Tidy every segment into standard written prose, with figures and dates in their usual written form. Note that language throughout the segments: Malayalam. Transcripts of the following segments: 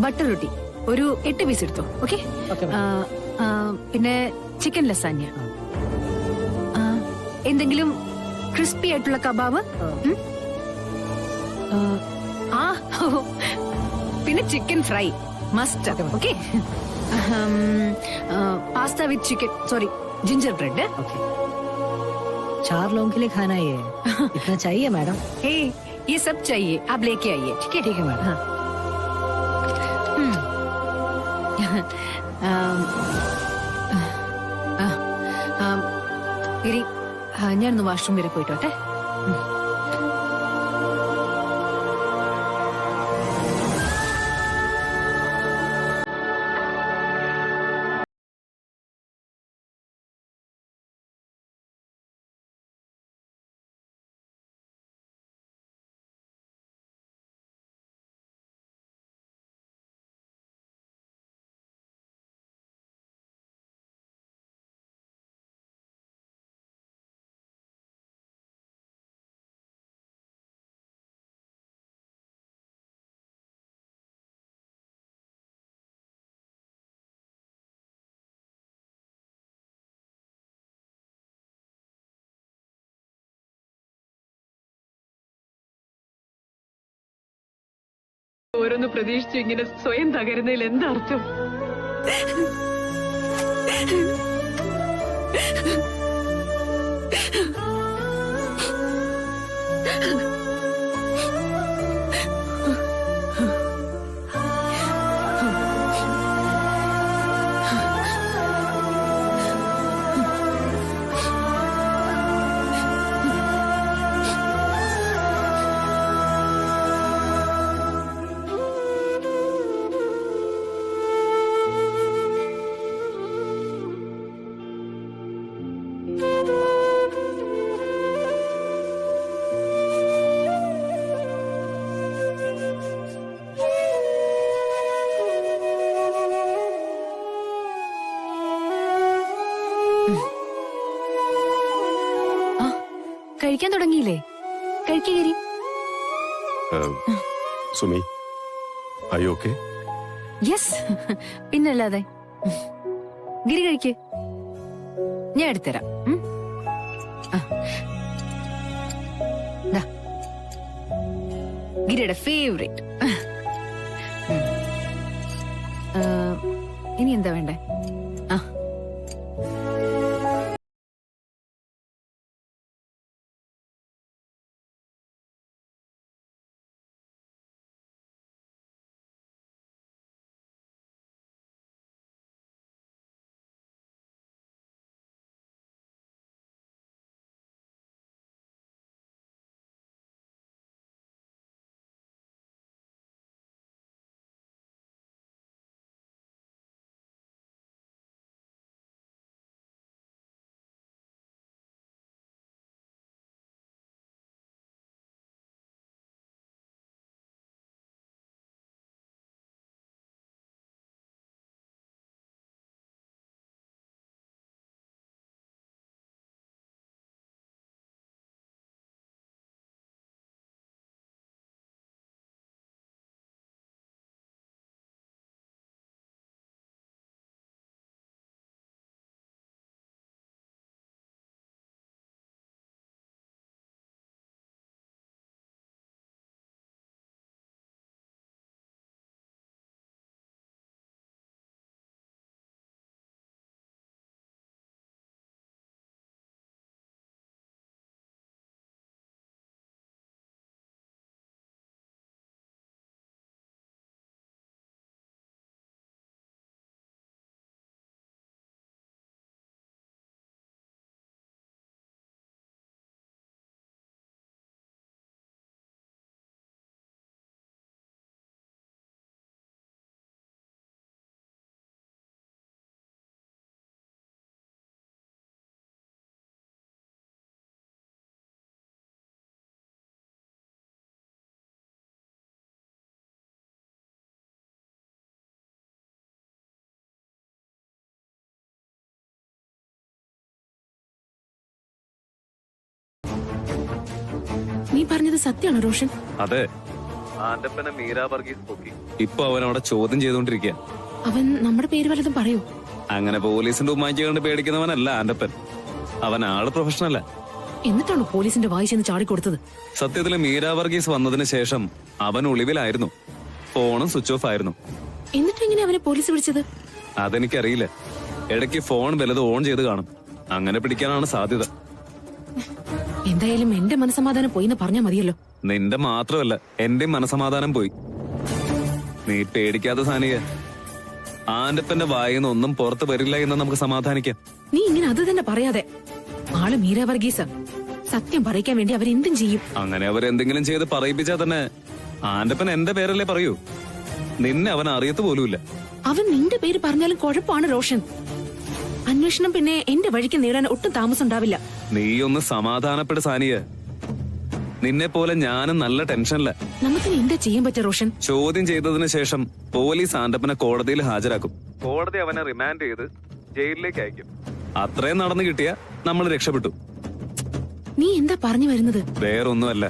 ബട്ടർ റൊട്ടി ഒരു 8 പീസ് എടുത്തോ. ഓക്കെ. പിന്നെ ചിക്കൻ ലസാന്യ, എന്തെങ്കിലും ക്രിസ്പി ആയിട്ടുള്ള കബാബ്, പിന്നെ chicken fry must. Okay. Pasta with chicken, sorry ginger bread. Okay. 4 लोगों के लिए खाना है. इतना चाहिए मैडम? हे, ये सब चाहिए, आप लेके आइए. ठीक है? ठीक है मैडम. ഞാനൊന്ന് വാഷ്റൂം വരെ പോയിട്ടോട്ടെ. ഓരോന്ന് പ്രതീക്ഷിച്ചു ഇങ്ങനെ സ്വയം തകരുന്നതിൽ എന്താർത്ഥം? കഴിക്കാൻ തുടങ്ങിയില്ലേ? കഴിക്കേരി. Sumi, are you okay? Yes, പിന്നല്ലാതെ. ഗിരി കഴിക്ക്, ഞാൻ എടുത്തരാം. ഗിരിയുടെ ഫേവറേറ്റ്. ഇനി എന്താ വേണ്ടേ? നീ പറഞ്ഞത് സത്യമാണോ റോഷൻ? അതെ, ആന്റപ്പനെ മീര വർഗീസ് പൊക്കി. ഇപ്പൊ അവൻ അവിടെ ചോദ്യം ചെയ്തുകൊണ്ടിരിക്കുക. അവൻ നമ്മുടെ പേര് വല്ലതും പറയൂ? അങ്ങനെ പോലീസിന്റെ ഉമ്മാക്കി കണ്ട് പേടിക്കുന്നവനല്ല ആന്റപ്പൻ. അവൻ ആള് പ്രൊഫഷണല്ല. എന്നിട്ടാണ് പോലീസിന്റെ വായി ചെന്ന് ചാടിക്കൊടുത്തത്? സത്യത്തില് മീര വർഗീസ് വന്നതിന് ശേഷം അവൻ ഒളിവിലായിരുന്നു. ഫോണും സ്വിച്ച് ഓഫ് ആയിരുന്നു. എന്നിട്ട് എങ്ങനെ അവനെ പോലീസ് വിളിച്ചത്? അതെനിക്കറിയില്ല. ഇടയ്ക്ക് ഫോൺ വലുത് ഓൺ ചെയ്ത് കാണും. അങ്ങനെ പിടിക്കാനാണ് സാധ്യത. എന്തായാലും എന്റെ മനസ്സമാധാനം പോയിന്ന് പറഞ്ഞാ മതിയല്ലോ. നിന്റെ മാത്രമല്ല, എന്റെയും മനസമാധാനം പോയി. നീ പേടിക്കാത്ത സാനിക. ആന്റപ്പന്റെ വായിന്ന് ഒന്നും പുറത്തു വരില്ല എന്ന് നമുക്ക് സമാധാനിക്കാം. നീ ഇങ്ങനെ അത് തന്നെ പറയാതെ. ആള് മീര വർഗീസ. സത്യം പറയിക്കാൻ വേണ്ടി അവരെന്തും ചെയ്യും. അങ്ങനെ അവരെന്തെങ്കിലും ചെയ്ത് പറയിപ്പിച്ചാൽ തന്നെ ആന്റപ്പൻ എന്റെ പേരല്ലേ പറയൂ. നിന്നെ അവൻ അറിയത്ത് പോലുമില്ല. അവൻ നിന്റെ പേര് പറഞ്ഞാലും കുഴപ്പമാണ് റോഷൻ. അന്വേഷണം പിന്നെ എന്റെ വഴിക്ക് നേടാൻ ഒട്ടും താമസം ഉണ്ടാവില്ല. നീ ഒന്ന് സമാധാനപ്പെട് സാനിയ. നിന്നെ പോലെ ഞാനും നല്ല ടെൻഷനില്ല. നമുക്കിനി എന്താ ചെയ്യാൻ പറ്റുക റോഷൻ? ചോദ്യം ചെയ്തതിനു ശേഷം പോലീസ് ആന്റപ്പനെ കോടതിയിൽ ഹാജരാക്കും. കോടതി അവനെ റിമാൻഡ് ചെയ്ത് ജയിലിലേക്ക് അയക്കും. അത്രയും നടന്നു കിട്ടിയ നമ്മൾ രക്ഷപ്പെട്ടു. നീ എന്താ പറഞ്ഞു വരുന്നത്? വേറൊന്നുമല്ല,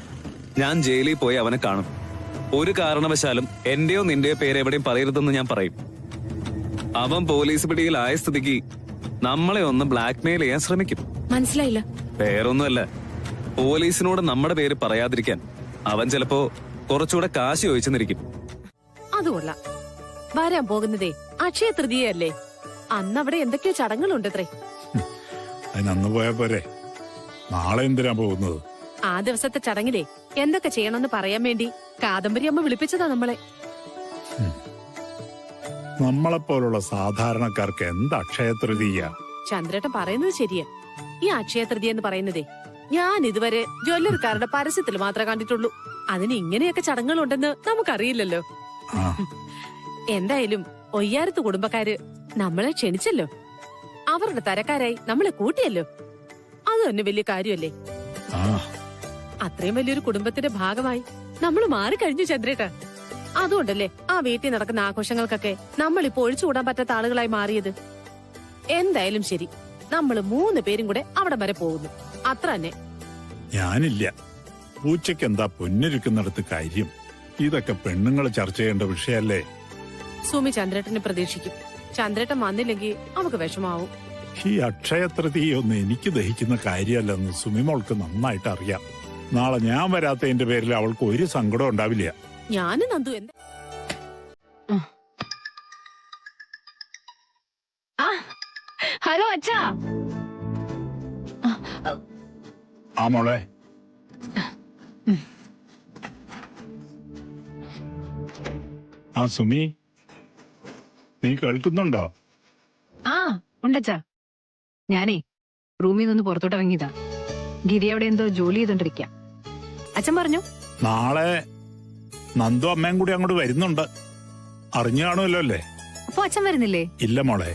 ഞാൻ ജയിലിൽ പോയി അവനെ കാണും. ഒരു കാരണവശാലും എന്റെയോ നിന്റെയോ പേര് എവിടെയും പറയരുതെന്ന് ഞാൻ പറയും. അവൻ പോലീസ് പിടിയിലായ സ്ഥിതിക്ക് നമ്മളെ ഒന്ന് ബ്ലാക്ക്മെയിൽ ചെയ്യാൻ ശ്രമിക്കും. മനസ്സിലായില്ല. വേറൊന്നുമല്ല, പോലീസിനോട് നമ്മുടെ പേര് പറയാതിരിക്കാൻ അവൻ ചിലപ്പോ കുറച്ചുകൂടെ കാശ് ചോദിച്ചെന്നിരിക്കും. അതുകൊള്ള വരാൻ പോകുന്നതേ അക്ഷയ തൃതീയല്ലേ? അന്ന് അവിടെ എന്തൊക്കെയോ ചടങ്ങുകളുണ്ടത്രേ. അതിനന്ന് പോയാ പോരെ, നാളെ എന്തിനാ പോകുന്നത്? ആ ദിവസത്തെ ചടങ്ങിലെ എന്തൊക്കെ ചെയ്യണമെന്ന് പറയാൻ വേണ്ടി കാദംബരി അമ്മ വിളിപ്പിച്ചതാ നമ്മളെ. നമ്മളെപ്പോലുള്ള സാധാരണക്കാർക്ക് എന്ത് അക്ഷയ തൃതീയ? ചന്ദ്രേട്ടൻ പറയുന്നത് ശരിയാ. ഈ അക്ഷയ തൃതീയ എന്ന് പറയുന്നതേ ഞാൻ ഇതുവരെ ജ്വല്ലറിക്കാരുടെ പരസ്യത്തിൽ മാത്രമേ കണ്ടിട്ടുള്ളൂ. അതിന് ഇങ്ങനെയൊക്കെ ചടങ്ങുകളുണ്ടെന്ന് നമുക്കറിയില്ലല്ലോ. എന്തായാലും ഒയ്യാരത്ത് കുടുംബക്കാര് നമ്മളെ ക്ഷണിച്ചല്ലോ. അവരുടെ തരക്കാരായി നമ്മളെ കൂട്ടിയല്ലോ. അത് തന്നെ വലിയ കാര്യമല്ലേ? അത്രയും വലിയൊരു കുടുംബത്തിന്റെ ഭാഗമായി നമ്മൾ മാറിക്കഴിഞ്ഞു ചന്ദ്രേട്ട. അതുകൊണ്ടല്ലേ ആ വീട്ടിൽ നടക്കുന്ന ആഘോഷങ്ങൾക്കൊക്കെ നമ്മളിപ്പോ ഒഴിച്ചുകൂടാൻ പറ്റാത്ത ആളുകളായി മാറിയത്. എന്തായാലും ശരി, നമ്മൾ 3 പേരും കൂടെ അവിടെ വരെ പോകുന്നു. അത്ര തന്നെ. ഞാനില്ല. പൂച്ചയ്ക്ക് എന്താ പൊന്നിരിക്കുന്നിടത്ത് കാര്യം? ഇതൊക്കെ പെണ്ണുങ്ങൾ ചർച്ച ചെയ്യേണ്ട വിഷയല്ലേ? സുമി ചന്ദ്രേട്ടനെ പ്രതീക്ഷിക്കും. ചന്ദ്രേട്ടൻ വന്നില്ലെങ്കിൽ അവക്ക് വിഷമാവും. ഈ അക്ഷയ തൃതീയൊന്നും എനിക്ക് ദഹിക്കുന്ന കാര്യമല്ലെന്ന് സുമിമോൾക്ക് നന്നായിട്ട് അറിയാം. നാളെ ഞാൻ വരാത്തതിന്റെ പേരിൽ അവൾക്ക് ഒരു സങ്കടം ഉണ്ടാവില്ല. ഞാനും നന്ദു എന്താ ഹലോ അച്ഛാ. ആ മോളെ, ആ സുമി, നീ കേൾക്കുന്നുണ്ടോ? ആ ഉണ്ടച്ചാ. ഞാനേ റൂമിൽ നിന്ന് പുറത്തോട്ട് ഇറങ്ങിയതാ. ഗിരി അവിടെ എന്തോ ജോലി ചെയ്തോണ്ടിരിക്കാം. അച്ഛൻ പറഞ്ഞു നാളെ നന്ദു അമ്മയും കൂടി അങ്ങോട്ട് വരുന്നുണ്ട്. അറിഞ്ഞു കാണുമല്ലോ അല്ലേ? അപ്പൊ അച്ഛൻ വരുന്നില്ലേ? ഇല്ല മോളെ,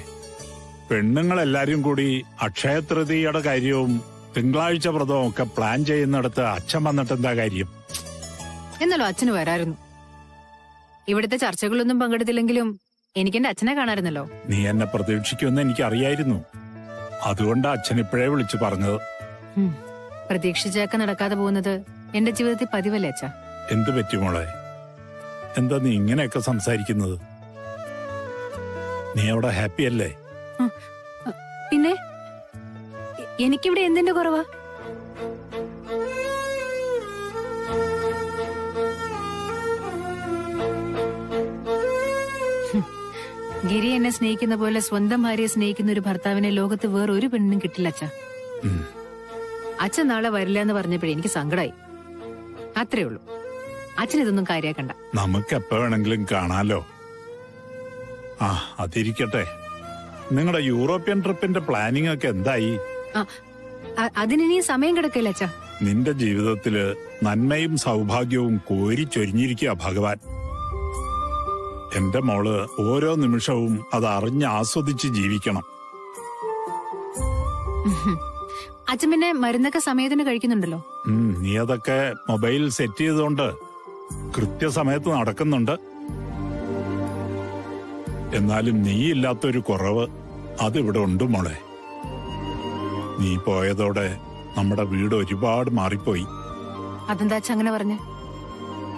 പെണ്ണുങ്ങളെല്ലാരും കൂടി അക്ഷയ തൃതീയയുടെ കാര്യവും തിങ്കളാഴ്ച വ്രതവും ഒക്കെ പ്ലാൻ ചെയ്യുന്നിടത്ത് അച്ഛൻ വന്നിട്ട് എന്താ കാര്യം? എന്നാലോ അച്ഛന് വരായിരുന്നു. ഇവിടുത്തെ ചർച്ചകളൊന്നും പങ്കെടുത്തില്ലെങ്കിലും എനിക്ക് എന്റെ അച്ഛനെ കാണാറുന്നല്ലോ. നീ എന്നെ പ്രതീക്ഷിക്കുമെന്ന് എനിക്കറിയായിരുന്നു. അതുകൊണ്ടാ അച്ഛൻ ഇപ്പോഴേ വിളിച്ചു പറഞ്ഞത്. പ്രതീക്ഷിച്ചൊക്കെ നടക്കാതെ പോകുന്നത് എന്റെ ജീവിതത്തിൽ പതിവല്ലേ അച്ഛാ. എന്തു പറ്റി മോളെ? എന്താ നീ ഇങ്ങനെയൊക്കെ സംസാരിക്കുന്നത്? നീ അവിടെ ഹാപ്പി അല്ലേ? പിന്നെ എനിക്കിവിടെ എന്തിന്റെ കുറവാ? ഗിരി എന്നെ സ്നേഹിക്കുന്ന പോലെ സ്വന്തം ഭാര്യയെ സ്നേഹിക്കുന്ന ഒരു ഭർത്താവിനെ ലോകത്ത് വേറെ ഒരു പെണ്ണിനും കിട്ടില്ല അച്ഛാ. അച്ഛൻ നാളെ വരില്ല എന്ന് പറഞ്ഞപ്പോഴേ എനിക്ക് സങ്കടമായി. അത്രേ ഉള്ളൂ. അച്ഛൻ ഇതൊന്നും കാര്യാക്കണ്ട. നമുക്ക് എപ്പോ വേണമെങ്കിലും കാണാലോ. ആ അതിരിക്കട്ടെ, നിങ്ങളുടെ യൂറോപ്യൻ ട്രിപ്പിന്റെ പ്ലാനിംഗ് ഒക്കെ എന്തായി? അതിനി സമയം കിടക്കില്ല അച്ഛാ. നിന്റെ ജീവിതത്തില് നന്മയും സൗഭാഗ്യവും കോരിച്ചൊരിഞ്ഞിരിക്കുക ഭഗവാൻ. എന്റെ മോള് ഓരോ നിമിഷവും അത് അറിഞ്ഞ് ആസ്വദിച്ച് ജീവിക്കണം. അച്ഛൻ പിന്നെ മരുന്നൊക്കെ സമയത്തിന് കഴിക്കുന്നുണ്ടല്ലോ. നീ അതൊക്കെ മൊബൈൽ സെറ്റ് ചെയ്തുകൊണ്ട് കൃത്യസമയത്ത് നടക്കുന്നുണ്ട്. എന്നാലും നീ ഇല്ലാത്തൊരു കുറവ് അതിവിടെ ഉണ്ട് മോളെ. നീ പോയതോടെ നമ്മുടെ വീട് ഒരുപാട് മാറിപ്പോയി. അതെന്താ അച്ഛൻ അങ്ങനെ പറഞ്ഞ?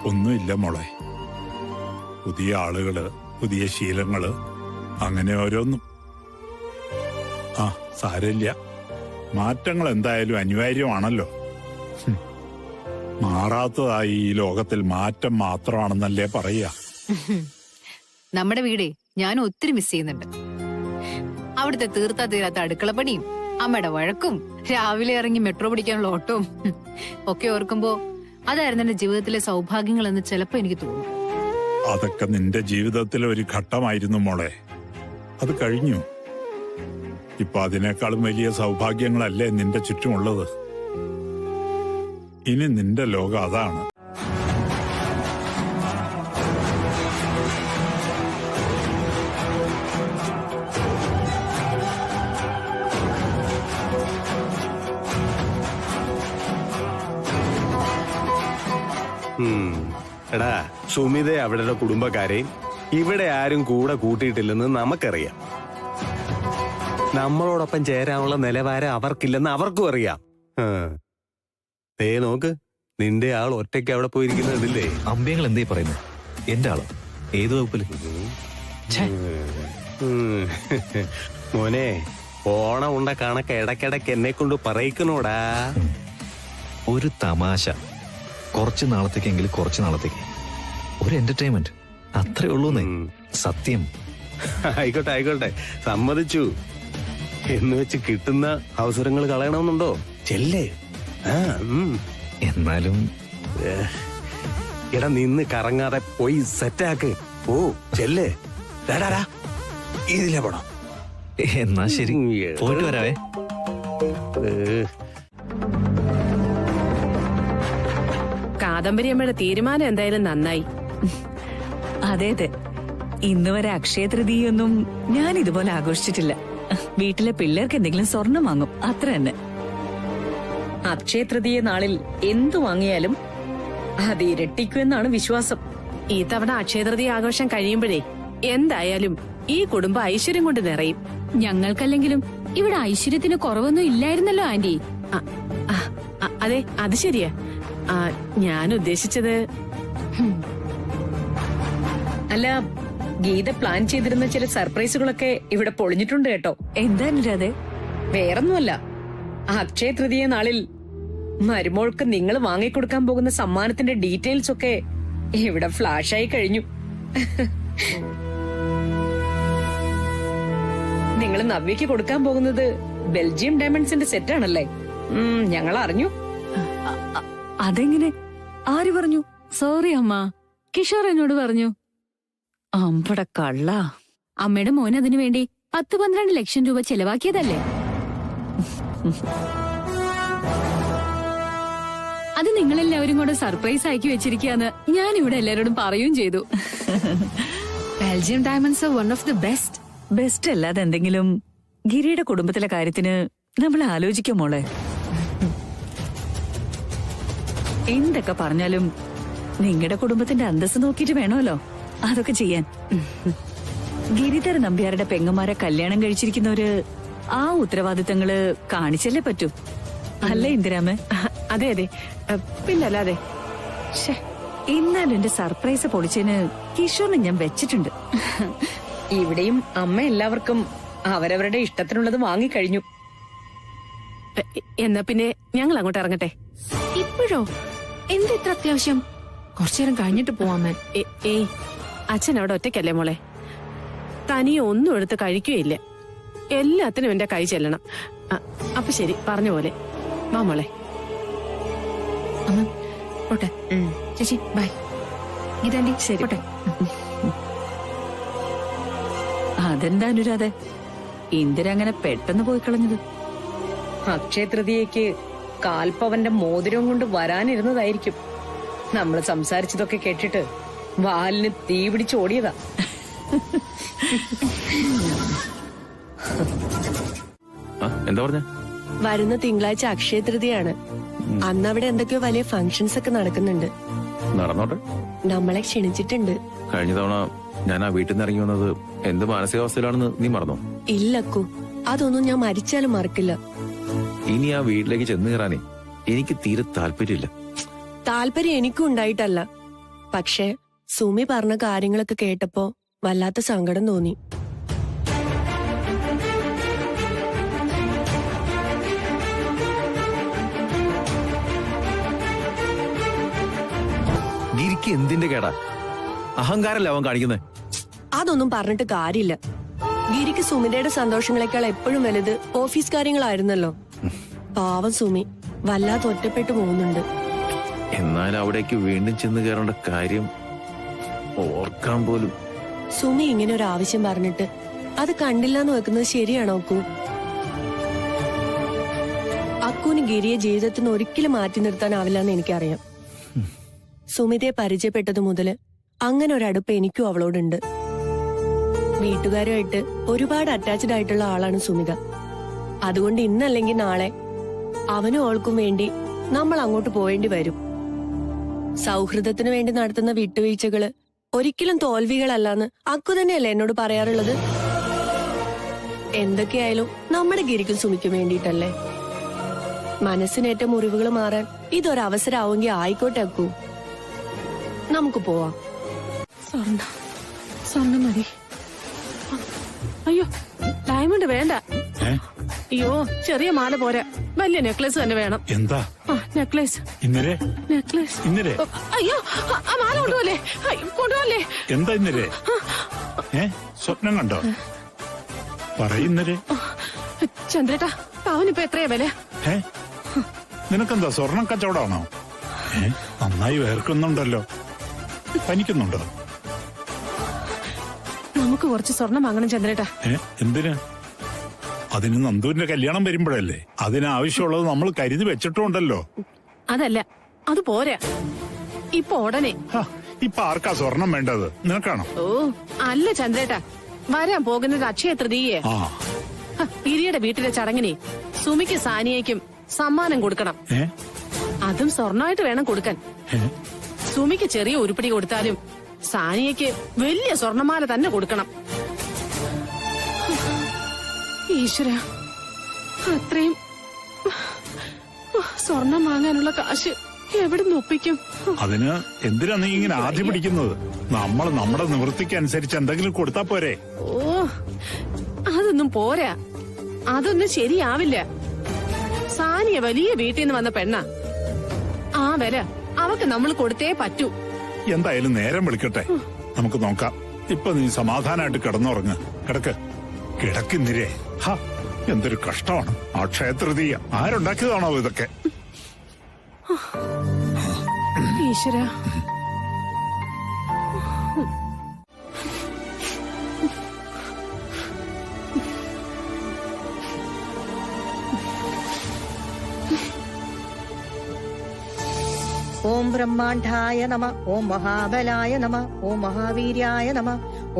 ഒന്നുമില്ല മോളെ, പുതിയ ആളുകള്, പുതിയ ശീലങ്ങള്, അങ്ങനെ ഓരോന്നും. ആ, സാരമില്ല. മാറ്റങ്ങൾ എന്തായാലും അനിവാര്യമാണല്ലോ. മാറാത്തതായി ഈ ലോകത്തിൽ മാറ്റം മാത്രമാണെന്നല്ലേ പറയാ. നമ്മുടെ വീടേ ഞാൻ ഒത്തിരി മിസ് ചെയ്യുന്നുണ്ട്. അവിടുത്തെ തീർത്താ തീരാത്ത അടുക്കളപ്പണിയും അമ്മയുടെ വഴക്കും രാവിലെ ഇറങ്ങി മെട്രോ പിടിക്കാനുള്ള ഓട്ടവും ഒക്കെ ഓർക്കുമ്പോ അതായിരുന്നു എന്റെ ജീവിതത്തിലെ സൗഭാഗ്യങ്ങൾ എന്ന് ചിലപ്പോ എനിക്ക് തോന്നും. അതൊക്കെ നിന്റെ ജീവിതത്തിലെ ഒരു ഘട്ടമായിരുന്നു മോളെ. അത് കഴിഞ്ഞു. ഇപ്പൊ അതിനേക്കാളും വലിയ സൗഭാഗ്യങ്ങളല്ലേ നിന്റെ ചുറ്റുമുള്ളത്. ഇനി നിന്റെ ലോകം അതാണ്. എടാ സുമിത അവരുടെ കുടുംബക്കാരെയും ഇവിടെ ആരും കൂടെ കൂട്ടിയിട്ടില്ലെന്ന് നമുക്കറിയാം. നമ്മളോടൊപ്പം ചേരാനുള്ള നിലവാരം അവർക്കില്ലെന്ന് അവർക്കും അറിയാം. ദേ നോക്ക്, നിന്റെ ആൾ ഒറ്റയ്ക്ക് അവിടെ പോയിരിക്കുന്നതില്ലേ. അമ്പയങ്ങൾ എന്തേ പറയുന്നു? എന്റെ ആളോ? ഏത് വകുപ്പില്? മോനെ, ഓണം ഉണ്ട കണക്ക് ഇടയ്ക്കിടയ്ക്ക് എന്നെ കൊണ്ട് പറയിക്കണോടാ. ഒരു തമാശ, കുറച്ചു നാളത്തേക്കെങ്കിലും കുറച്ചു നാളത്തേക്ക് ഒരു എന്റർടൈൻമെന്റ്, അത്രേ ഉള്ളൂന്നേ. സത്യം. ആയിക്കോട്ടെ ആയിക്കോട്ടെ, സമ്മതിച്ചു. എന്ന് വെച്ച് കിട്ടുന്ന അവസരങ്ങൾ കളയണമെന്നുണ്ടോ? ചെല്ലേ. എന്നാലും എടാ, നിന്ന് കറങ്ങാതെ പോയി സെറ്റാക്ക്. ഓ ചെല്ലേ. ഇതിലെ പണം. എന്നാ ശരി, പോയിട്ട് വരാവേ. കാദംബരിയമ്മയുടെ തീരുമാനം എന്തായാലും നന്നായി. അതെ അതെ, ഇന്ന് വരെ അക്ഷയ തൃതീയൊന്നും ഞാൻ ഇതുപോലെ ആഘോഷിച്ചിട്ടില്ല. വീട്ടിലെ പിള്ളേർക്ക് എന്തെങ്കിലും സ്വർണം വാങ്ങും, അത്ര തന്നെ. അക്ഷയ തൃതീയ നാളിൽ എന്തു വാങ്ങിയാലും അത് ഇരട്ടിക്കുമെന്നാണ് വിശ്വാസം. ഈ തവണ അക്ഷയതൃതീയ ആഘോഷം കഴിയുമ്പോഴേ എന്തായാലും ഈ കുടുംബം ഐശ്വര്യം കൊണ്ട് നിറയും. ഞങ്ങൾക്കല്ലെങ്കിലും ഇവിടെ ഐശ്വര്യത്തിന് കുറവൊന്നും ഇല്ലായിരുന്നല്ലോ ആന്റി. അതെ, അത് ശരിയാ. ഞാൻ ഉദ്ദേശിച്ചത്, അല്ല, ഗീത പ്ലാൻ ചെയ്തിരുന്ന ചില സർപ്രൈസുകളൊക്കെ ഇവിടെ പൊളിഞ്ഞിട്ടുണ്ട് കേട്ടോ. എന്താ? വേറൊന്നുമല്ല, അക്ഷയ തൃതീയ നാളിൽ മരുമോൾക്ക് നിങ്ങൾ വാങ്ങിക്കൊടുക്കാൻ പോകുന്ന സമ്മാനത്തിന്റെ ഡീറ്റെയിൽസ് ഒക്കെ ഇവിടെ ഫ്ലാഷായി കഴിഞ്ഞു. നിങ്ങൾ നവ്യക്ക് കൊടുക്കാൻ പോകുന്നത് ബെൽജിയം ഡയമണ്ട്സിന്റെ സെറ്റാണല്ലേ? ഞങ്ങൾ അറിഞ്ഞു. അതെങ്ങനെ? ആര് പറഞ്ഞു? സോറി അമ്മ, കിഷോർ എന്നോട് പറഞ്ഞു. അമ്പട കള്ള. അമ്മയുടെ മോൻ അതിനു വേണ്ടി 10-12 ലക്ഷം രൂപ ചെലവാക്കിയതല്ലേ? അത് നിങ്ങളെല്ലാവരും കൂടെ സർപ്രൈസ് ആക്കി വെച്ചിരിക്കാന്ന് ഞാൻ ഇവിടെ എല്ലാവരോടും പറയുകയും ചെയ്തു. Belgium diamonds one of the best. Best അല്ലാതെ എന്തെങ്കിലും ഗിരിയുടെ കുടുംബത്തിലെ കാര്യത്തിന് നമ്മൾ ആലോചിക്കും മോളെ. എന്തൊക്കെ പറഞ്ഞാലും നിങ്ങളുടെ കുടുംബത്തിന്റെ അന്തസ് നോക്കിയിട്ട് വേണമല്ലോ അതൊക്കെ ചെയ്യാൻ. ഗിരിധര നമ്പ്യാരുടെ പെങ്ങന്മാരെ കല്യാണം കഴിച്ചിരിക്കുന്നവര് ആ ഉത്തരവാദിത്തങ്ങള് കാണിച്ചല്ലേ പറ്റൂ, അല്ലേ ഇന്ദിരാമേ? അതെ അതെ, പിന്നല്ലാതെ. എന്നാലും എന്റെ സർപ്രൈസ് പൊളിച്ചതിന് കിഷോറിന് ഞാൻ വെച്ചിട്ടുണ്ട്. ഇവിടെയും അമ്മ എല്ലാവർക്കും അവരവരുടെ ഇഷ്ടത്തിനുള്ളത് വാങ്ങിക്കഴിഞ്ഞു. എന്നാ പിന്നെ ഞങ്ങൾ അങ്ങോട്ട് ഇറങ്ങട്ടെ. ഇപ്പോഴോ? എന്താ ഇത്ര അത്യാവശ്യം? കുറച്ചേരം കഴിഞ്ഞിട്ട് പോവാമേ. ഏയ്, അച്ഛൻ അവിടെ ഒറ്റയ്ക്കല്ലേ മോളെ. തനിയെ ഒന്നും എടുത്ത് കഴിക്കുകയില്ല. എല്ലാത്തിനും എന്റെ കൈ ചെല്ലണം. അപ്പൊ ശരി, പറഞ്ഞ പോലെ വാ മോളെ. പോട്ടെ ചേച്ചി, ബൈ. ഇതാണ്ടി ശരി, പോട്ടെ. അതെന്താ അനുരാധ ഇന്ദിര അങ്ങനെ പെട്ടെന്ന് പോയി കളഞ്ഞത്? അക്ഷയ തൃതീയക്ക് കാൽപ്പവന്റെ മോതിരം കൊണ്ട് വരാനിരുന്നതായിരിക്കും. നമ്മൾ സംസാരിച്ചതൊക്കെ കേട്ടിട്ട് വാലിന് തീ പിടിച്ച് ഓടിയതാ. എന്താ പറഞ്ഞ? വരുന്ന തിങ്കളാഴ്ച അക്ഷയ തൃതീയാണ്. അന്ന് അവിടെ എന്തൊക്കെയോ വലിയ ഫംഗ്ഷൻസ് ഒക്കെ നടക്കുന്നുണ്ട്. നടന്നോട്ടെ. നമ്മളെ ക്ഷണിച്ചിട്ടുണ്ട്. കഴിഞ്ഞ തവണ ഞാൻ ആ വീട്ടിൽ നിന്ന് ഇറങ്ങി വന്നത് എന്ത് മാനസികാവസ്ഥയിലാണെന്ന് നീ മറന്നോ? ഇല്ലക്കു, അതൊന്നും ഞാൻ മരിച്ചാലും മറക്കില്ല. ഇനി ആ വീട്ടിലേക്ക് ചെന്ന് കയറാനേ എനിക്ക് തീരെ താല്പര്യമില്ല. താല്പര്യം എനിക്കും ഉണ്ടായിട്ടല്ല, പക്ഷെ സുമി പറഞ്ഞ കാര്യങ്ങളൊക്കെ കേട്ടപ്പോ വല്ലാത്ത സങ്കടം തോന്നി. ഗിരിക്ക് എന്തിന്റെ കേടാ? അഹങ്കാരല്ലേ അവൻ കാണിക്കുന്നത്? അതൊന്നും പറഞ്ഞിട്ട് കാര്യമില്ല. ഗിരിക്ക് സുമിതയുടെ സന്തോഷങ്ങളെക്കാൾ എപ്പോഴും വലുത് ഓഫീസ് കാര്യങ്ങളായിരുന്നല്ലോ. പാവം സുമി വല്ലാതെ ഒറ്റപ്പെട്ടു പോകുന്നുണ്ട്. എന്നാൽ അവിടേക്ക് വീണ്ടും ചെന്ന് കയറേണ്ട കാര്യം ഓർക്കാൻ പോലും. സുമി ഇങ്ങനെ ഒരു ആവശ്യം പറഞ്ഞിട്ട് അത് കണ്ടില്ലെന്ന് വെക്കുന്നത് ശരിയാണോ അക്കു? അക്കുവിന് ഗിരിയെ ജീവിതത്തിൽ നിന്ന് ഒരിക്കലും മാറ്റി നിർത്താനാവില്ലെന്ന് എനിക്കറിയാം. സുമിതയെ പരിചയപ്പെട്ടതു മുതല് അങ്ങനെ ഒരു അടുപ്പ് എനിക്കും അവളോടുണ്ട്. വീട്ടുകാരുമായിട്ട് ഒരുപാട് അറ്റാച്ച്ഡ് ആയിട്ടുള്ള ആളാണ് സുമിത. അതുകൊണ്ട് ഇന്നല്ലെങ്കിൽ നാളെ അവനും അവൾക്കും വേണ്ടി നമ്മൾ അങ്ങോട്ട് പോവേണ്ടി വരും. സൗഹൃദത്തിന് വേണ്ടി നടത്തുന്ന വിട്ടുവീഴ്ചകള് ഒരിക്കലും തോൽവികളല്ലെന്ന് അക്കു തന്നെയല്ലേ എന്നോട് പറയാറുള്ളത്. എന്തൊക്കെയായാലും നമ്മുടെ ഗിരിക്കും സുമിക്കും വേണ്ടിയിട്ടല്ലേ. മനസ്സിനേറ്റ മുറിവുകൾ മാറാൻ ഇതൊരവസരമാവുമെങ്കിൽ ആയിക്കോട്ടെ അക്കു, നമുക്ക് പോവാം. സ്വർണ്ണം മതി. അയ്യോ ഡയമണ്ട് വേണ്ട. അയ്യോ ചെറിയ മാല പോരാ, വലിയ നെക്ലേസ് തന്നെ വേണം. എന്താ നെക്ലേസ്? ഇന്നലെ നെക്ലേസ് ഇന്നലെ അയ്യോ ആ മാല കൊണ്ടുപോലേ, കൊണ്ടുപോലേ. എന്താ ഇന്നലെ? സ്വപ്നം കണ്ടോ? പറയുന്നരെ. ചന്ദ്രേട്ടാ പവനിപ്പോ എത്രയാ വില? നിനക്കെന്താ സ്വർണം കച്ചവടമാണോ? നന്നായി വേർക്കുന്നുണ്ടല്ലോ. പനിക്കുന്നുണ്ടോ? നമുക്ക് കുറച്ച് സ്വർണം വാങ്ങണം ചന്ദ്രേട്ടാ. എന്തിന്? അതിന് നന്ദുവിന്റെ കല്യാണം വരുമ്പോഴല്ലേ. അതിനാവശ്യമുള്ളത് നമ്മൾ കരുതി വെച്ചിട്ടുണ്ടല്ലോ. അതല്ല, അത് പോരാ. ഇപ്പൊ ഉടനെ. ഇപ്പൊ ആർക്കാ സ്വർണം വേണ്ടത്? നിനക്കാണോ? ഓ അല്ല ചന്ദ്രേട്ടാ, വരാൻ പോകുന്നത് അക്ഷയ തൃതീയേ. ഗിരിയുടെ വീട്ടിലെ ചടങ്ങിനെ സുമിക്ക് സാനിയയ്ക്കും സമ്മാനം കൊടുക്കണം. അതും സ്വർണമായിട്ട് വേണം കൊടുക്കാൻ. സുമിക്ക് ചെറിയ ഉരുപ്പടി കൊടുത്താലും സാനിയയ്ക്ക് വലിയ സ്വർണമാല തന്നെ കൊടുക്കണം. ഈശ്വര, അത്രയും സ്വർണം വാങ്ങാനുള്ള കാശ് എവിടുന്ന് ഒപ്പിക്കും? അതിന് എന്തിനാ നീ ഇങ്ങനെ ആദ്യം പിടിക്കുന്നത്? നമ്മൾ നമ്മുടെ നിവൃത്തിക്കനുസരിച്ച് എന്തെങ്കിലും കൊടുത്താ പോരെ? ഓ അതൊന്നും പോരാ, അതൊന്നും ശരിയാവില്ല. സാനിയ വലിയ വീട്ടിൽ നിന്ന് വന്ന പെണ്ണ. ആ വില അവക്ക് നമ്മൾ കൊടുത്തേ പറ്റൂ. എന്തായാലും നേരം വിളിക്കട്ടെ, നമുക്ക് നോക്കാം. ഇപ്പൊ നീ സമാധാനമായിട്ട് കിടന്നുറങ്ങ്. കിടക്കുന്നിരേ. എന്തൊരു കഷ്ടമാണ്. അക്ഷയതൃതീയ ആരുണ്ടാക്കിയതാണോ ഇതൊക്കെ? ഈശ്വര, ഓം ബ്രഹ്മാണ്ഡായ നമ, ഓം മഹാബലായ നമ, ഓം മഹാവീര്യായ നമ,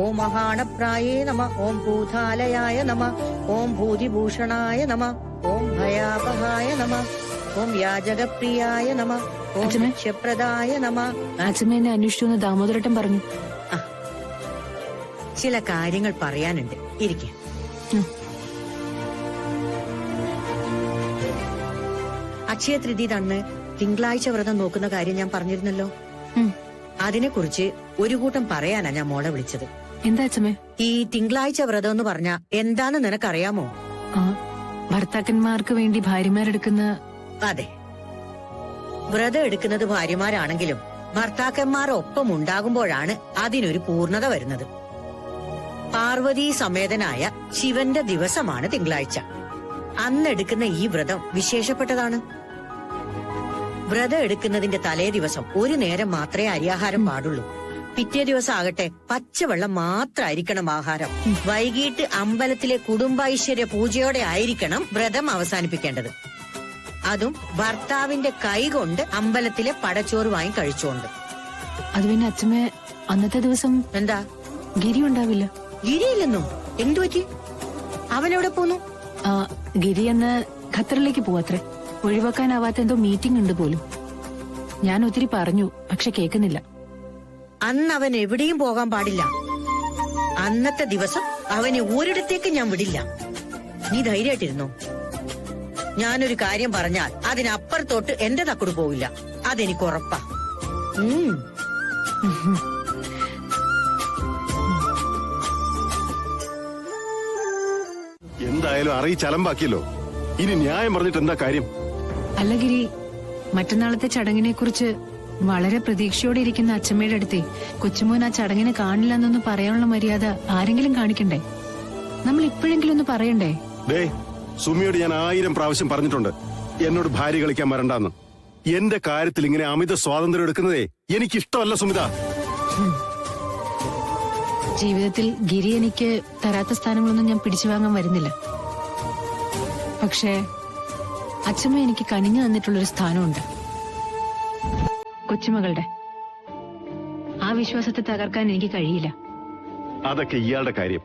ഓം മഹാണപ്രായേ നമ, ഓം ഭൂതാലയായ നമ, ഓം ഭൂതിഭൂഷണായ നമ, ഓം ഭയാപഹായ നമ, ഓം യാചകപ്രിയായ നമ, ഓം രക്ഷപ്രദായ നമ. അച്ഛമ്മേനെ അന്വേഷിച്ചു ദാമോദരട്ടൻ പറഞ്ഞു. ചില കാര്യങ്ങൾ പറയാനുണ്ട്, ഇരിക്കെ. അക്ഷയ തൃതീയ അന്ന് തിങ്കളാഴ്ച വ്രതം നോക്കുന്ന കാര്യം ഞാൻ പറഞ്ഞിരുന്നല്ലോ. അതിനെക്കുറിച്ച് ഒരു കൂട്ടം പറയാനാ ഞാൻ മോളെ വിളിച്ചത്. എന്താ അച്ഛമ്മേ? ഈ തിങ്കളാഴ്ച വ്രതം എന്ന് പറഞ്ഞ എന്താന്ന് നിനക്കറിയാമോ? ഭർത്താക്കന്മാർക്ക് വേണ്ടി ഭാര്യമാരെടുക്കുന്ന. അതെ, വ്രതം എടുക്കുന്നത് ഭാര്യമാരാണെങ്കിലും ഭർത്താക്കന്മാർ ഒപ്പം ഉണ്ടാകുമ്പോഴാണ് അതിനൊരു പൂർണ്ണത വരുന്നത്. പാർവതീ സമേതനായ ശിവന്റെ ദിവസമാണ് തിങ്കളാഴ്ച. അന്നെടുക്കുന്ന ഈ വ്രതം വിശേഷപ്പെട്ടതാണ്. വ്രതം എടുക്കുന്നതിന്റെ തലേ ദിവസം ഒരു നേരം മാത്രമേ അരിയാഹാരം പാടുള്ളൂ. പിറ്റേ ദിവസം ആകട്ടെ പച്ചവെള്ളം മാത്രമായിരിക്കണം ആഹാരം. വൈകിട്ട് അമ്പലത്തിലെ കുടുംബൈശ്വര്യ പൂജയോടെ ആയിരിക്കണം വ്രതം അവസാനിപ്പിക്കേണ്ടത്. അതും ഭർത്താവിന്റെ കൈകൊണ്ട് അമ്പലത്തിലെ പടച്ചോറ് വാങ്ങി കഴിച്ചുകൊണ്ട്. അത് പിന്നെ അച്ഛമ്മ അന്നത്തെ ദിവസം എന്താ ഗിരി ഉണ്ടാവില്ല? ഗിരിയില്ലെന്നോ? എന്തു പറ്റി? അവനെവിടെ പോന്നു? ഗിരി എന്ന് ഖത്തറിലേക്ക് പോവാത്രേ. ഒഴിവാക്കാനാവാത്ത എന്തോ മീറ്റിംഗ് ഉണ്ട് പോലും. ഞാൻ ഒത്തിരി പറഞ്ഞു, പക്ഷെ കേൾക്കുന്നില്ല. അന്ന് അവൻ എവിടെയും പോകാൻ പാടില്ല. അന്നത്തെ ദിവസം അവനെ ഒരിടത്തേക്ക് ഞാൻ വിടില്ല. നീ ധൈര്യമായിട്ടിരുന്നോ. ഞാനൊരു കാര്യം പറഞ്ഞാൽ അതിനപ്പുറത്തോട്ട് എന്റെ തക്കുട് പോവില്ല. അതെനിക്ക് ഉറപ്പാ. എന്തായാലും അറിയിച്ചലമ്പാക്കിയല്ലോ. ഇനി ന്യായം പറഞ്ഞിട്ട് എന്താ കാര്യം? അല്ല ഗിരി, മറ്റന്നാളത്തെ ചടങ്ങിനെ കുറിച്ച് വളരെ പ്രതീക്ഷയോടെ ഇരിക്കുന്ന അച്ഛമ്മയുടെ അടുത്തേ കൊച്ചുമോൻ ആ ചടങ്ങിന് കാണില്ല എന്നൊന്ന് പറയാനുള്ള മര്യാദ ആരെങ്കിലും കാണിക്കണ്ടേ? നമ്മൾ ഇപ്പോഴെങ്കിലും ഒന്ന് പറയണ്ടേ? ദേ, സുമിയോട് ഞാൻ 1000 പ്രാവശ്യം പറഞ്ഞിട്ടുണ്ട് എന്നോട് ഭാര്യ കളിക്കാൻ വരണ്ടാന്ന്. എന്റെ കാര്യത്തിൽ ഇങ്ങനെ അമിത സ്വാതന്ത്ര്യം എടുക്കുന്നതേ എനിക്കിഷ്ടമല്ല സുമിത. ജീവിതത്തിൽ ഗിരി എനിക്ക് തരാത്ത സ്ഥാനങ്ങളൊന്നും ഞാൻ പിടിച്ചു വാങ്ങാൻ വരുന്നില്ല. പക്ഷേ അച്ഛമ്മ എനിക്ക് കനിഞ്ഞു തന്നിട്ടുള്ളൊരു സ്ഥാനമുണ്ട്, കൊച്ചുമകളുടെ. ആ വിശ്വാസത്തെ തകർക്കാൻ എനിക്ക് കഴിയില്ല. അതൊക്കെ ഇയാളുടെ കാര്യം.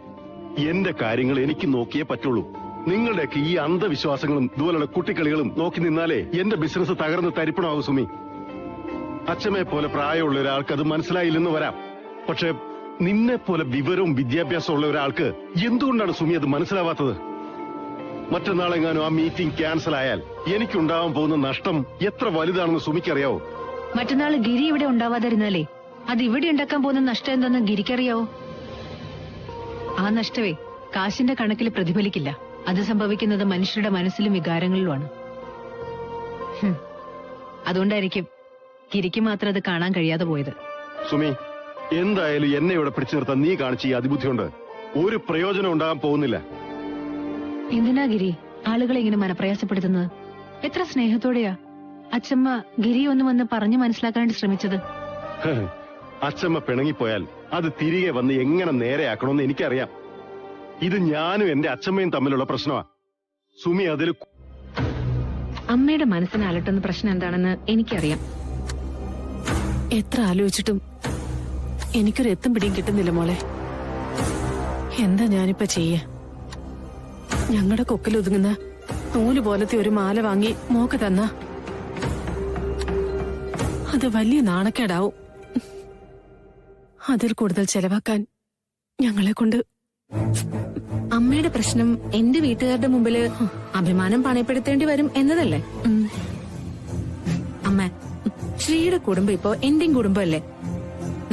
എന്റെ കാര്യങ്ങൾ എനിക്ക് നോക്കിയേ പറ്റുള്ളൂ. നിങ്ങളുടെയൊക്കെ ഈ അന്ധവിശ്വാസങ്ങളും ഇതുപോലുള്ള കുട്ടിക്കളികളും നോക്കി നിന്നാലേ എന്റെ ബിസിനസ് തകർന്ന് തരിപ്പണമാകും സുമി. അച്ഛമ്മയെ പോലെ പ്രായമുള്ള ഒരാൾക്ക് അത് മനസ്സിലായില്ലെന്ന് വരാം. പക്ഷെ നിന്നെ പോലെ വിവരവും വിദ്യാഭ്യാസവും ഉള്ള ഒരാൾക്ക് എന്തുകൊണ്ടാണ് സുമി അത് മനസ്സിലാവാത്തത്? മറ്റന്നാളെങ്ങാനും ആ മീറ്റിംഗ് ക്യാൻസൽ ആയാൽ എനിക്കുണ്ടാവാൻ പോകുന്ന നഷ്ടം എത്ര വലുതാണെന്ന് സുമിക്കറിയാവോ? മറ്റന്നാൾ ഗിരി ഇവിടെ ഉണ്ടാവാതിരുന്നാലേ അത് ഇവിടെ ഉണ്ടാക്കാൻ പോകുന്ന നഷ്ടം എന്തെന്ന് ഗിരിക്കറിയാവോ? ആ നഷ്ടമേ കാശിന്റെ കണക്കിൽ പ്രതിഫലിക്കില്ല. അത് സംഭവിക്കുന്നത് മനുഷ്യരുടെ മനസ്സിലും വികാരങ്ങളിലുമാണ്. അതുകൊണ്ടായിരിക്കും ഗിരിക്ക് മാത്രം അത് കാണാൻ കഴിയാതെ പോയത്. സുമി, എന്തായാലും എന്നെ ഇവിടെ പിടിച്ചു നിർത്താൻ നീ കാണിച്ച ഈ അതിബുദ്ധി കൊണ്ട് ഒരു പ്രയോജനം ഉണ്ടാകാൻ പോകുന്നില്ല. എന്തിനാ ഗിരി ആളുകളെ ഇങ്ങനെ മനപ്രയാസപ്പെടുത്തുന്നത്? എത്ര സ്നേഹത്തോടെയാ അച്ഛമ്മ ഗിരി ഒന്ന് വന്ന് പറഞ്ഞു മനസ്സിലാക്കാനായിട്ട് ശ്രമിച്ചത്. അച്ഛമ്മ പിണങ്ങിപ്പോയാൽ അത് തിരികെ വന്ന് എങ്ങനെ നേരെയാക്കണമെന്ന് എനിക്കറിയാം. ഇത് ഞാനും എന്റെ അച്ഛമ്മയും തമ്മിലുള്ള പ്രശ്നമാ. സുമി അതിൽ അമ്മയുടെ മനസ്സിനെ അലട്ടുന്ന പ്രശ്നം എന്താണെന്ന് എനിക്കറിയാം. എത്ര ആലോചിച്ചിട്ടും എനിക്കൊരു എത്തും പിടിയും കിട്ടുന്നില്ല മോളെ. എന്താ ഞാനിപ്പോ ചെയ്യാ? ഞങ്ങളുടെ കൊക്കിലൊതുങ്ങുന്ന നൂല് പോലത്തെ ഒരു മാല വാങ്ങി മോക്ക് തന്ന അത് വലിയ നാണക്കേടാവും. അതിൽ കൂടുതൽ ചെലവാക്കാൻ ഞങ്ങളെ കൊണ്ട്. അമ്മയുടെ പ്രശ്നം എന്റെ വീട്ടുകാരുടെ മുമ്പില് അഭിമാനം പണയപ്പെടുത്തേണ്ടി വരും എന്നതല്ലേ? അമ്മ, ശ്രീയുടെ കുടുംബം ഇപ്പോ എന്റെയും കുടുംബമല്ലേ?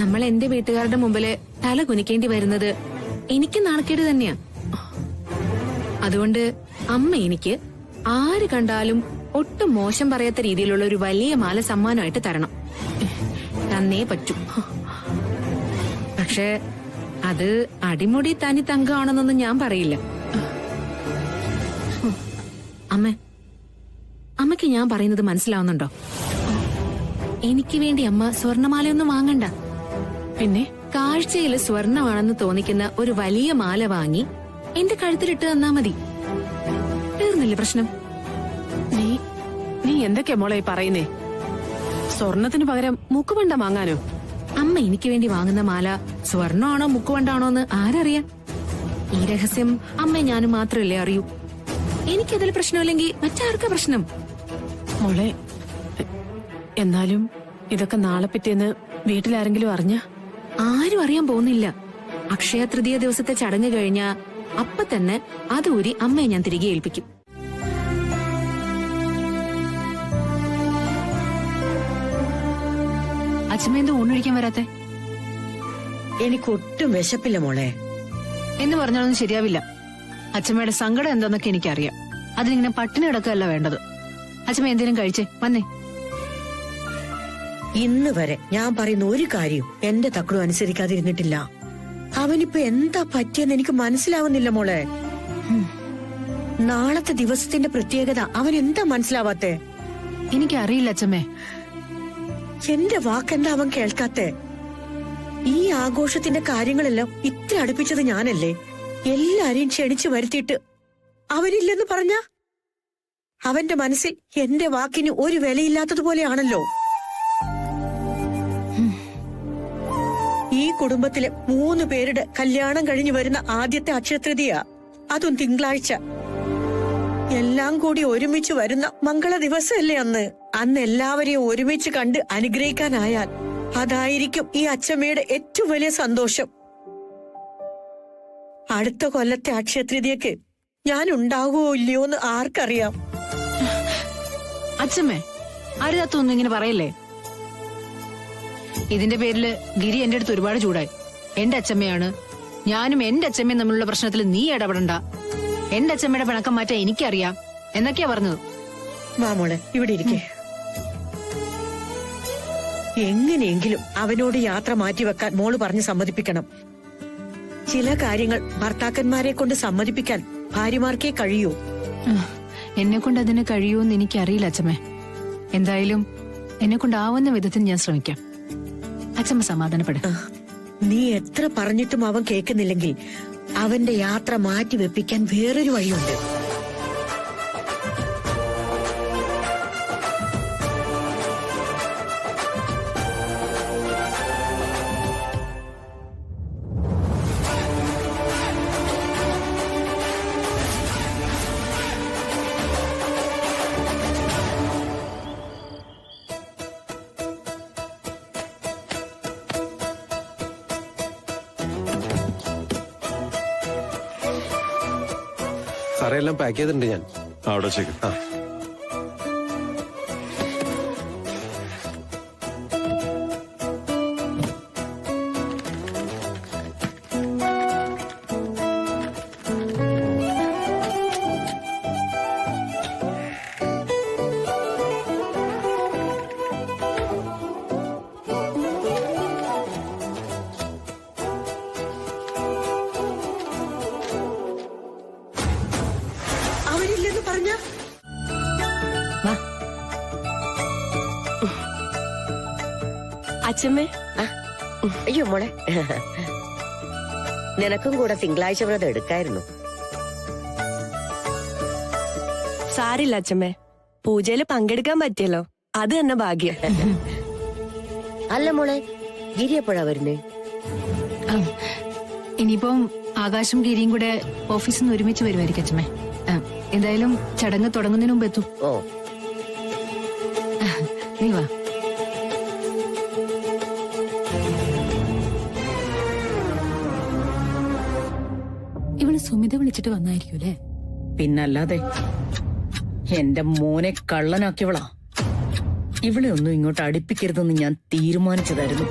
നമ്മൾ എന്റെ വീട്ടുകാരുടെ മുമ്പില് തല കുനിക്കേണ്ടി വരുന്നത് എനിക്ക് നാണക്കേട് തന്നെയാ. അതുകൊണ്ട് അമ്മ എനിക്ക് ആര് കണ്ടാലും ഒട്ടും മോശം പറയാത്ത രീതിയിലുള്ള ഒരു വലിയ മാല സമ്മാനമായിട്ട് തരണം. തന്നേ പറ്റൂ. പക്ഷേ അത് അടിമുടി തനി തങ്കമാണെന്നൊന്നും ഞാൻ പറയില്ല. അമ്മയ്ക്ക് ഞാൻ പറയുന്നത് മനസ്സിലാവുന്നുണ്ടോ? എനിക്ക് വേണ്ടി അമ്മ സ്വർണമാലയൊന്നും വാങ്ങണ്ട. പിന്നെ കാഴ്ചയിൽ സ്വർണമാണെന്ന് തോന്നിക്കുന്ന ഒരു വലിയ മാല വാങ്ങി എന്റെ കഴുത്തിലിട്ട് തന്നാ മതി. തീർന്നില്ലേ പ്രശ്നം? നീ എന്തൊക്കെയാ മോളെ പറയുന്നേ? സ്വർണത്തിന് പകരം മുക്കുവണ്ടം വാങ്ങാനോ? അമ്മ എനിക്ക് വേണ്ടി വാങ്ങുന്ന മാല സ്വർണ്ണമാണോ മുക്കുവണ്ടാണോ എന്ന് ആരറിയാൻ? ഈ രഹസ്യം അമ്മ ഞാനും മാത്രമല്ലേ അറിയൂ. എനിക്കതിൽ പ്രശ്നമില്ലെങ്കിൽ മറ്റാർക്കാ പ്രശ്നം? മോളെ, എന്നാലും ഇതൊക്കെ നാളെ പിറ്റേന്ന് വീട്ടിലാരെങ്കിലും അറിഞ്ഞ? ആരും അറിയാൻ പോകുന്നില്ല. അക്ഷയ തൃതീയ ദിവസത്തെ ചടങ്ങ് കഴിഞ്ഞാ അപ്പൊ തന്നെ അത് ഊരി അമ്മയെ ഞാൻ തിരികെ ഏൽപ്പിക്കും. അച്ഛമ്മ എന്ത് ഊണൊഴിക്കാൻ വരാത്തെ? എനിക്കൊട്ടും വിശപ്പില്ല മോളെ. എന്ന് പറഞ്ഞാലൊന്നും ശരിയാവില്ല. അച്ഛമ്മയുടെ സങ്കടം എന്താന്നൊക്കെ എനിക്കറിയാം. അതിനിങ്ങനെ പട്ടിണി കിടക്കുകയല്ല വേണ്ടത്. അച്ഛമ്മ എന്തേലും കഴിച്ചേ വന്നേ. ഇന്ന് വരെ ഞാൻ പറയുന്ന ഒരു കാര്യം എന്റെ തക്കടും അനുസരിക്കാതിരുന്നിട്ടില്ല. അവനിപ്പോ എന്താ പറ്റിയെന്ന് എനിക്ക് മനസ്സിലാവുന്നില്ല മോളെ. നാളത്തെ ദിവസത്തിന്റെ പ്രത്യേകത അവൻ എന്താ മനസ്സിലാവാത്തെ? എനിക്കറിയില്ല അച്ഛമ്മേ. എന്റെ വാക്കെന്താ അവൻ കേൾക്കാത്തെ? ഈ ആഘോഷത്തിന്റെ കാര്യങ്ങളെല്ലാം ഇത്ര അടുപ്പിച്ചത് ഞാനല്ലേ? എല്ലാരെയും ക്ഷണിച്ചു വരുത്തിയിട്ട് അവനില്ലെന്ന് പറഞ്ഞ അവന്റെ മനസ്സിൽ എന്റെ വാക്കിന് ഒരു വിലയില്ലാത്തതുപോലെയാണല്ലോ. ഈ കുടുംബത്തിലെ 3 പേരുടെ കല്യാണം കഴിഞ്ഞു വരുന്ന ആദ്യത്തെ അക്ഷയതൃതീയ, അതും തിങ്കളാഴ്ച. എല്ലാം കൂടി ഒരുമിച്ച് വരുന്ന മംഗള ദിവസമല്ലേ അന്ന്. അന്ന് എല്ലാവരെയും ഒരുമിച്ച് കണ്ട് അനുഗ്രഹിക്കാനായാൽ അതായിരിക്കും ഈ അച്ഛമ്മയുടെ ഏറ്റവും വലിയ സന്തോഷം. അടുത്ത കൊല്ലത്തെ അക്ഷയതൃതീയക്ക് ഞാൻ ഉണ്ടാകുമോ ഇല്ലയോ എന്ന് ആർക്കറിയാം? അച്ഛമ്മേ, അരുതാത്തൊന്നും ഇങ്ങനെ പറയല്ലേ. ഇതിന്റെ പേരില് ഗിരി എന്റെ അടുത്ത് ഒരുപാട് ചൂടായി. എന്റെ അച്ഛമ്മയാണ്, ഞാനും എന്റെ അച്ഛമ്മയും തമ്മിലുള്ള പ്രശ്നത്തിൽ നീ ഇടപെടണ്ട. എന്റെ അച്ഛമ്മയുടെ പിണക്കം മാറ്റാൻ എനിക്കറിയാം എന്നൊക്കെയാ പറഞ്ഞത്. വാ മോളെ, ഇവിടെ ഇരിക്കേ. എങ്ങനെയെങ്കിലും അവനോട് യാത്ര മാറ്റിവെക്കാൻ മോള് പറഞ്ഞ് സമ്മതിപ്പിക്കണം. ചില കാര്യങ്ങൾ ഭർത്താക്കന്മാരെ കൊണ്ട് സമ്മതിപ്പിക്കാൻ ഭാര്യമാർക്കേ കഴിയൂ. എന്നെ കൊണ്ട് അതിന് കഴിയുമെന്ന് എനിക്കറിയില്ല അച്ഛമ്മേ. എന്തായാലും എന്നെ കൊണ്ടാവുന്ന വിധത്തിൽ ഞാൻ ശ്രമിക്കാം. അച്ഛമ്മ സമാധാനപ്പെടും. നീ എത്ര പറഞ്ഞിട്ടും അവൻ കേൾക്കുന്നില്ലെങ്കിൽ അവന്റെ യാത്ര മാറ്റി വെപ്പിക്കാൻ വേറൊരു വഴിയുണ്ട്. സാറേ, എല്ലാം പാക്ക് ചെയ്തിട്ടുണ്ട് ഞാൻ. അവിടെ വെച്ചേക്ക്. അവരില്ലെന്ന് പറഞ്ഞ അച്ഛമ്മേ, അയ്യോ മോളെ, നിനക്കും കൂടെ തിങ്കളാഴ്ച വ്രതം എടുക്കായിരുന്നു. സാരില്ല അച്ഛമ്മേ, പൂജയില് പങ്കെടുക്കാൻ പറ്റിയല്ലോ, അത് തന്നെ ഭാഗ്യം. അല്ല മോളെ, ഗിരി എപ്പോഴാ വരുന്നേ? ഇനിയിപ്പം ആകാശം ഗിരിയും കൂടെ ഓഫീസിൽ നിന്ന് ഒരുമിച്ച് വരുമായിരിക്കും അച്ഛമ്മേ. എന്തായാലും ചടങ്ങ് തുടങ്ങുന്നതിന് മുമ്പ് എത്തും. ഓ, നീ വാ. ഇവള് സുമിത വിളിച്ചിട്ട് വന്നായിരിക്കൂലേ? പിന്നല്ലാതെ എന്റെ മോനെ കള്ളനാക്കിയവളാ. ഇവളെ ഒന്നും ഇങ്ങോട്ട് അടുപ്പിക്കരുതെന്ന് ഞാൻ തീരുമാനിച്ചതായിരുന്നു.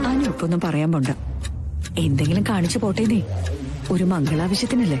അതിനൊപ്പൊന്നും പറയാൻ പോണ്ട. എന്തെങ്കിലും കാണിച്ചു പോട്ടേന്നേ, ഒരു മംഗളാവശ്യത്തിനല്ലേ.